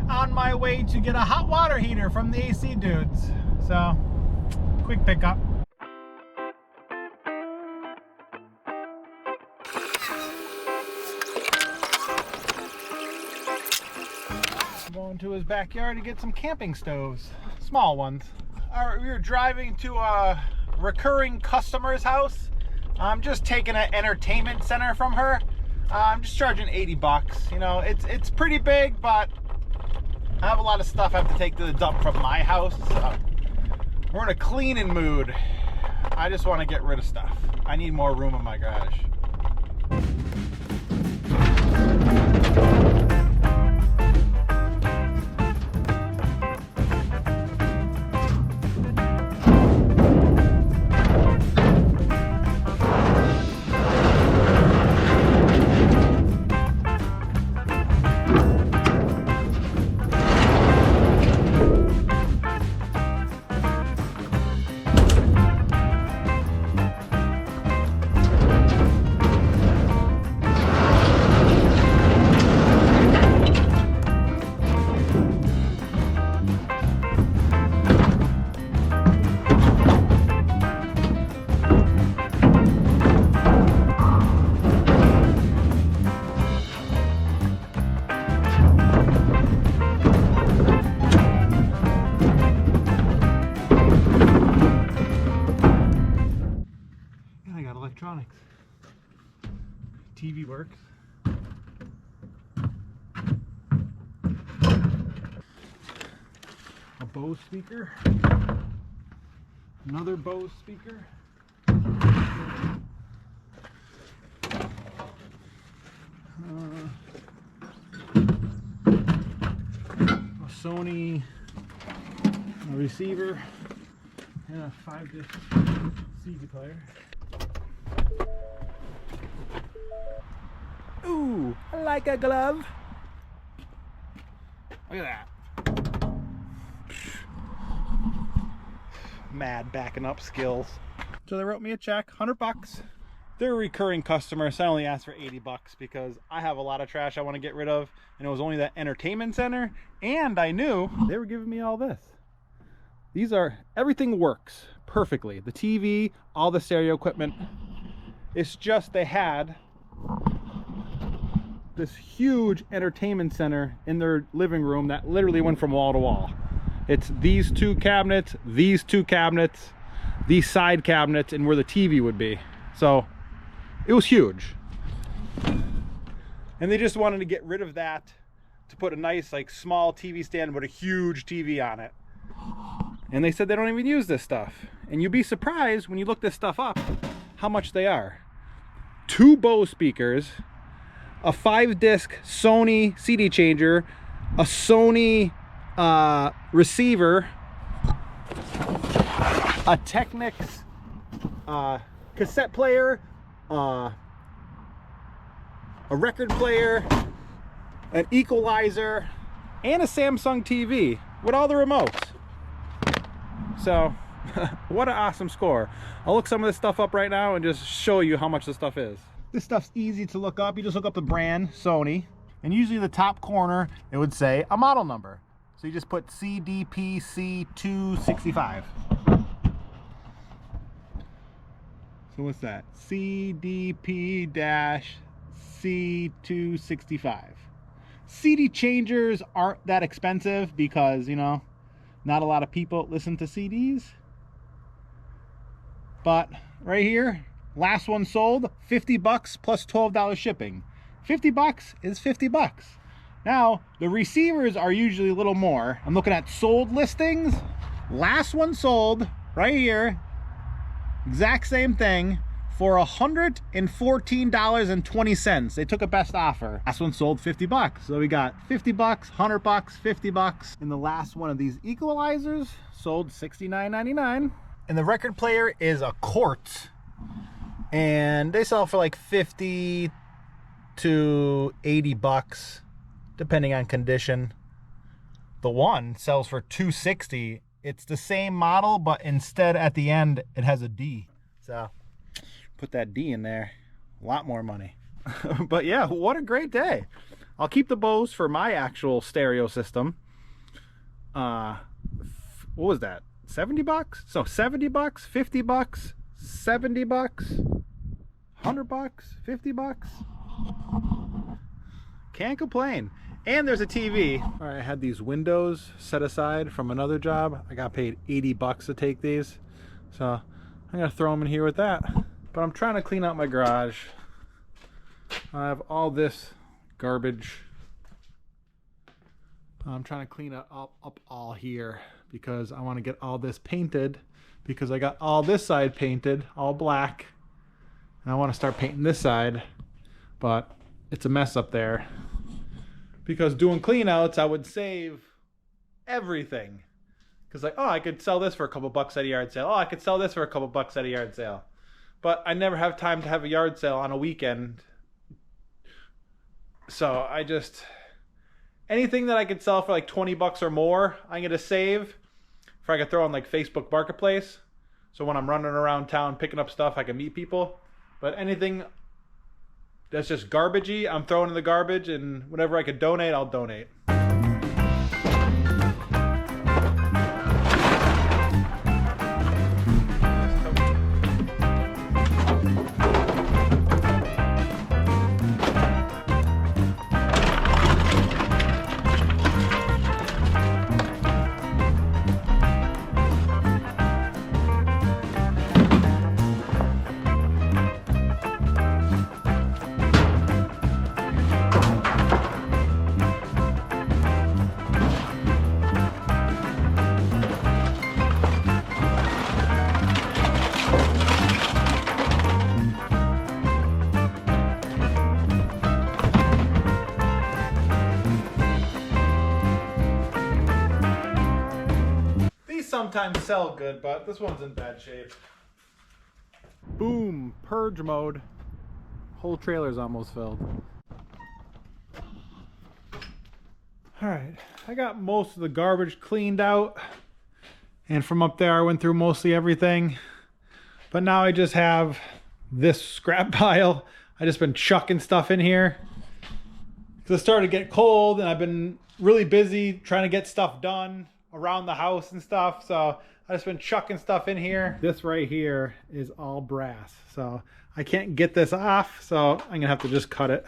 on my way to get a hot water heater from the AC dudes. So, quick pickup. I'm going to his backyard to get some camping stoves, small ones. All right, we were driving to a recurring customer's house. I'm just taking an entertainment center from her. I'm just charging 80 bucks. You know, it's pretty big, but I have a lot of stuff I have to take to the dump from my house. So we're in a cleaning mood. I just want to get rid of stuff. I need more room in my garage. Electronics. TV works. A Bose speaker. Another Bose speaker. A Sony receiver and a 5-disc CD player. Ooh, like a glove. Look at that. Mad backing up skills. So they wrote me a check, 100 bucks. They're a recurring customer, so I only asked for 80 bucks because I have a lot of trash I want to get rid of, and it was only that entertainment center, and I knew they were giving me all this. These are, everything works perfectly. The TV, all the stereo equipment. It's just they had this huge entertainment center in their living room that literally went from wall to wall. It's these two cabinets, these side cabinets, and where the TV would be. So it was huge. And they just wanted to get rid of that to put a nice, like, small TV stand with a huge TV on it. And they said they don't even use this stuff. And you'd be surprised when you look this stuff up how much they are. 2 Bose speakers, a 5-disc Sony CD changer, a Sony receiver, a Technics cassette player, a record player, an equalizer, and a Samsung TV with all the remotes. So what an awesome score. I'll look some of this stuff up right now and just show you how much this stuff is. This stuff's easy to look up. You just look up the brand, Sony, and usually the top corner, it would say a model number. So you just put CDP-C265. So what's that? CDP-C265. CD changers aren't that expensive because, you know, not a lot of people listen to CDs. But right here, last one sold, 50 bucks plus $12 shipping. 50 bucks is 50 bucks. Now, the receivers are usually a little more. I'm looking at sold listings. Last one sold right here, exact same thing, for $114.20. They took a best offer. Last one sold 50 bucks. So we got 50 bucks, 100 bucks, 50 bucks. And the last one of these equalizers sold $69.99. And the record player is a Quartz, and they sell for like 50 to 80 bucks depending on condition. The one sells for $260. It's the same model, but instead at the end it has a D. So put that D in there, a lot more money. But yeah, what a great day. I'll keep the Bose for my actual stereo system. What was that? 70 bucks? So 70 bucks, 50 bucks, 70 bucks, 100 bucks, 50 bucks. Can't complain. And there's a TV. All right, I had these windows set aside from another job. I got paid 80 bucks to take these. So I'm gonna throw them in here with that. But I'm trying to clean out my garage. I have all this garbage. I'm trying to clean up all here because I want to get all this painted, because I got all this side painted all black and I want to start painting this side, but it's a mess up there because doing clean outs I would save everything, because like, oh, I could sell this for a couple bucks at a yard sale, oh, I could sell this for a couple bucks at a yard sale, but I never have time to have a yard sale on a weekend. So I just, anything that I could sell for like 20 bucks or more, I'm going to save for I could throw on like Facebook Marketplace. So when I'm running around town picking up stuff, I can meet people. But anything that's just garbagey, I'm throwing in the garbage, and whatever I could donate, I'll donate. Sometimes sell good, but this one's in bad shape. Boom, purge mode. Whole trailer's almost filled. All right, I got most of the garbage cleaned out, and from up there I went through mostly everything, but now I just have this scrap pile. I just been chucking stuff in here because it started to get cold and I've been really busy trying to get stuff done around the house and stuff, so I just been chucking stuff in here. This right here is all brass, so I can't get this off, so I'm gonna have to just cut it.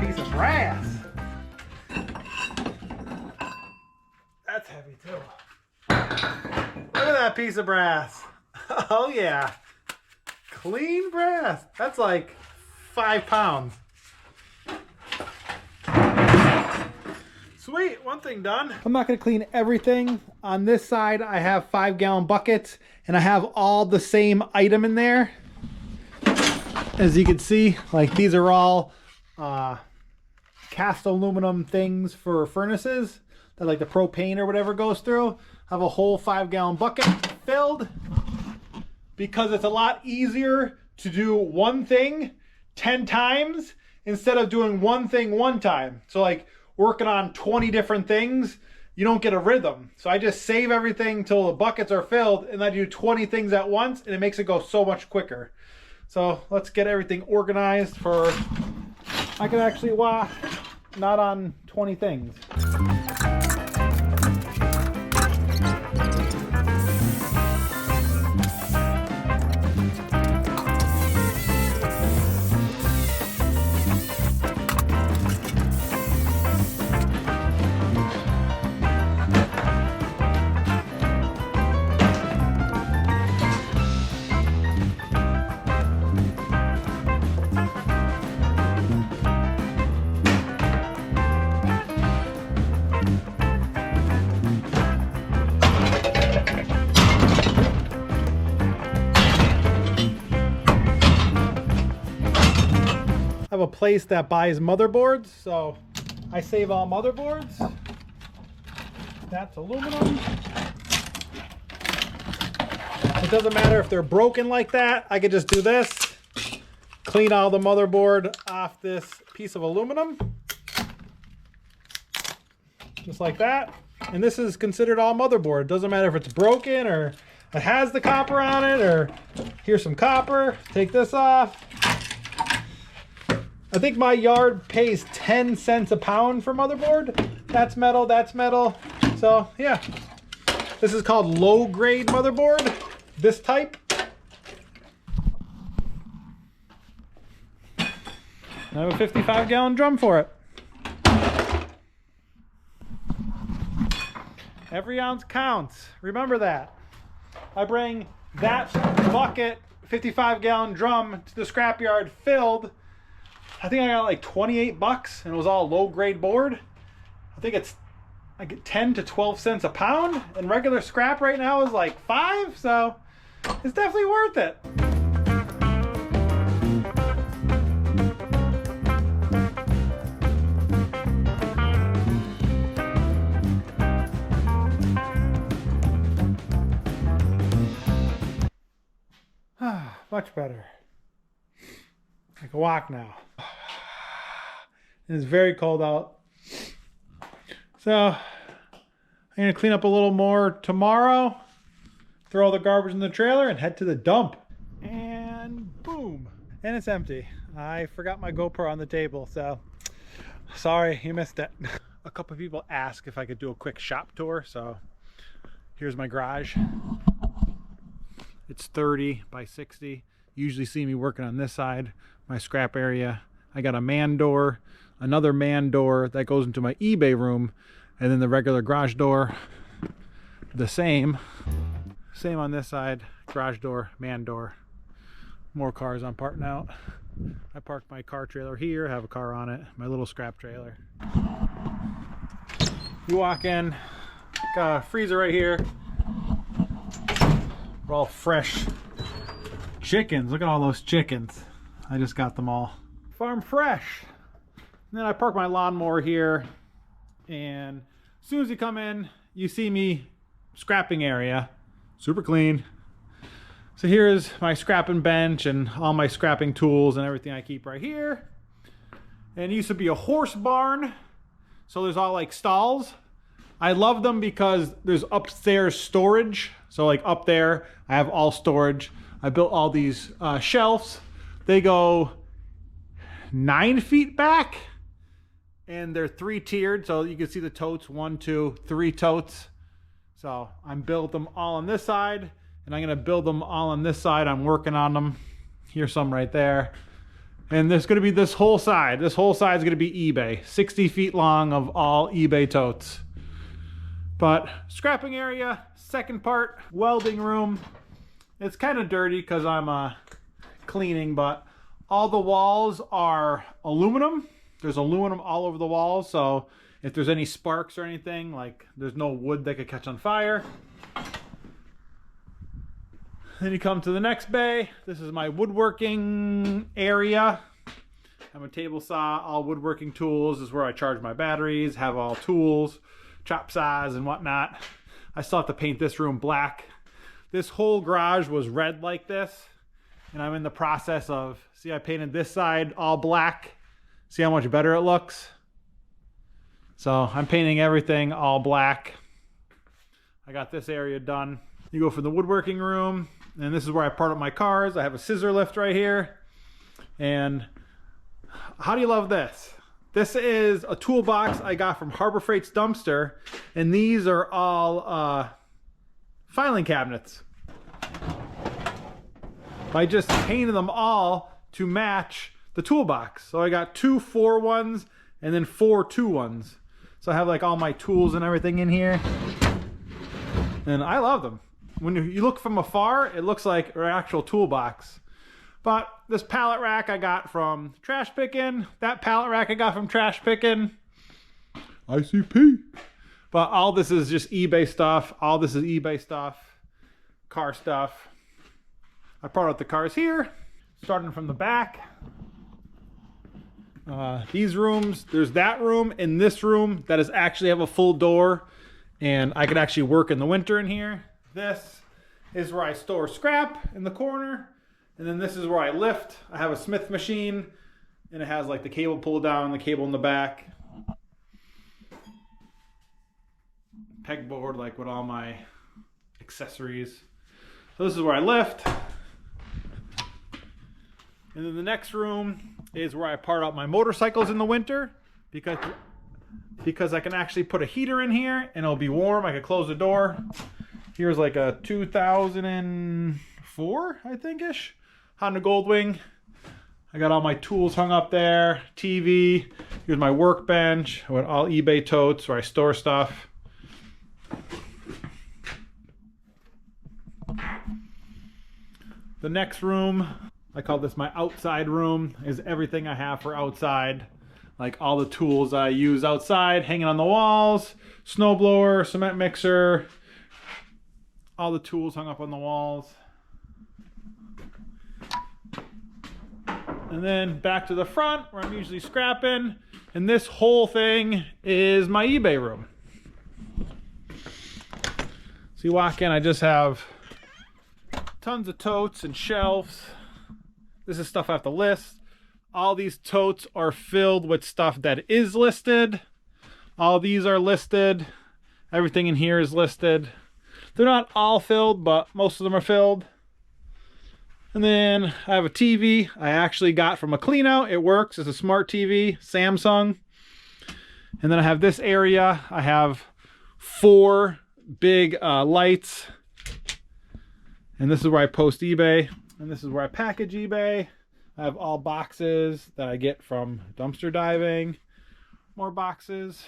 Piece of brass. That's heavy too. Look at that piece of brass. Oh yeah. Clean brass. That's like 5 pounds. Sweet, one thing done. I'm not gonna clean everything. On this side, I have 5-gallon buckets and I have all the same item in there. As you can see, like these are all cast aluminum things for furnaces that like the propane or whatever goes through. I have a whole 5-gallon bucket filled because it's a lot easier to do one thing 10 times instead of doing one thing one time. So like working on 20 different things, you don't get a rhythm. So I just save everything till the buckets are filled and I do 20 things at once and it makes it go so much quicker. So let's get everything organized for, I can actually wash not on 20 things. have a place that buys motherboards, so I save all motherboards. That's aluminum. It doesn't matter if they're broken like that. I could just do this, clean all the motherboard off this piece of aluminum. Just like that. And this is considered all motherboard. It doesn't matter if it's broken or it has the copper on it, or here's some copper. Take this off. I think my yard pays 10 cents a pound for motherboard. That's metal, that's metal. So yeah, this is called low grade motherboard, this type. I have a 55-gallon drum for it. Every ounce counts. Remember that. I bring that bucket, 55-gallon drum to the scrapyard filled. I think I got like 28 bucks and it was all low grade board. I think it's like 10 to 12 cents a pound, and regular scrap right now is like 5, so it's definitely worth it. Much better. I can walk now. It's very cold out. So I'm gonna clean up a little more tomorrow, throw all the garbage in the trailer and head to the dump. And boom, and it's empty. I forgot my GoPro on the table, so sorry you missed it. A couple of people asked if I could do a quick shop tour, so here's my garage. It's 30 by 60. You usually see me working on this side, my scrap area. I got a man door, another man door that goes into my eBay room, and then the regular garage door, the same. Same on this side, garage door, man door. More cars I'm parking out. I parked my car trailer here, have a car on it, my little scrap trailer. You walk in, got a freezer right here. We're all fresh chickens. Look at all those chickens. I just got them all farm fresh. And then I park my lawnmower here, and as soon as you come in, you see me scrapping area. Super clean. So here's my scrapping bench and all my scrapping tools and everything I keep right here. And it used to be a horse barn, so there's all like stalls. I love them because there's upstairs storage. So like up there, I have all storage. I built all these shelves. They go 9 feet back, and they're 3-tiered. So you can see the totes, 1, 2, 3 totes. So I'm built them all on this side, and I'm gonna build them all on this side. I'm working on them. Here's some right there. And there's gonna be this whole side. This whole side is gonna be eBay. 60 feet long of all eBay totes. But scrapping area, second part, welding room. It's kind of dirty because I'm cleaning, but all the walls are aluminum. There's aluminum all over the walls, so if there's any sparks or anything, like there's no wood that could catch on fire. Then you come to the next bay. This is my woodworking area. I have a table saw, all woodworking tools. This is where I charge my batteries, have all tools, chop saws and whatnot. I still have to paint this room black. This whole garage was red like this, and I'm in the process of, see, I painted this side all black. See how much better it looks? So I'm painting everything all black. I got this area done. You go for the woodworking room, and this is where I part up my cars. I have a scissor lift right here. And how do you love this? This is a toolbox I got from Harbor Freight's dumpster, and these are all filing cabinets. I just painted them all to match the toolbox. So I got 2 4-1s and then 4 2-1s. So I have like all my tools and everything in here. And I love them. When you look from afar, it looks like an actual toolbox. But this pallet rack I got from Trash Pickin'. That pallet rack I got from Trash Pickin'. ICP. But all this is just eBay stuff. All this is eBay stuff. Car stuff. I brought out the cars here. Starting from the back. These rooms, there's that room and this room that is actually have a full door, and I could actually work in the winter in here. This is where I store scrap in the corner, and then this is where I lift. I have a Smith machine, and it has like the cable pull down, the cable in the back, pegboard like with all my accessories. So this is where I lift. And then the next room is where I part out my motorcycles in the winter, because I can actually put a heater in here and it'll be warm. I can close the door. Here's like a 2004, I think-ish, Honda Goldwing. I got all my tools hung up there, TV. Here's my workbench with all eBay totes where I store stuff. The next room, I call this my outside room, is everything I have for outside. Like all the tools I use outside, hanging on the walls, snowblower, cement mixer, all the tools hung up on the walls. And then back to the front where I'm usually scrapping. And this whole thing is my eBay room. So you walk in, I just have tons of totes and shelves. This is stuff I have to list. All these totes are filled with stuff that is listed. All these are listed. Everything in here is listed. They're not all filled, but most of them are filled. And then I have a TV I actually got from a clean out. It works. It's a smart TV, Samsung. And then I have this area. I have 4 big lights. And this is where I post eBay. And this is where I package eBay. I have all boxes that I get from dumpster diving. More boxes.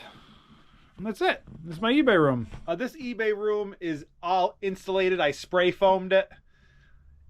And that's it. This is my eBay room. This eBay room is all insulated. I spray foamed it.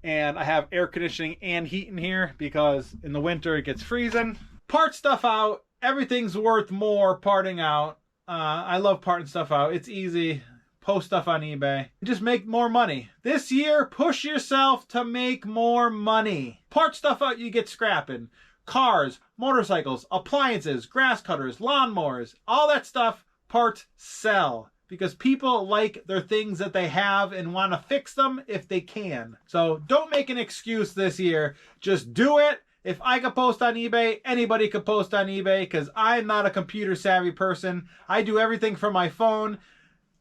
And I have air conditioning and heat in here because in the winter it gets freezing. Part stuff out. Everything's worth more parting out. I love parting stuff out. It's easy. Post stuff on eBay. Just make more money. This year, push yourself to make more money. Part stuff out, you get scrapping. Cars, motorcycles, appliances, grass cutters, lawnmowers, all that stuff, parts sell. Because people like their things that they have and want to fix them if they can. So don't make an excuse this year. Just do it. If I could post on eBay, anybody could post on eBay because I'm not a computer savvy person. I do everything from my phone.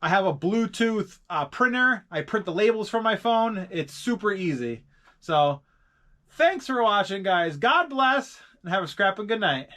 I have a Bluetooth printer. I print the labels from my phone. It's super easy. So thanks for watching, guys. God bless and have a scrapping good night.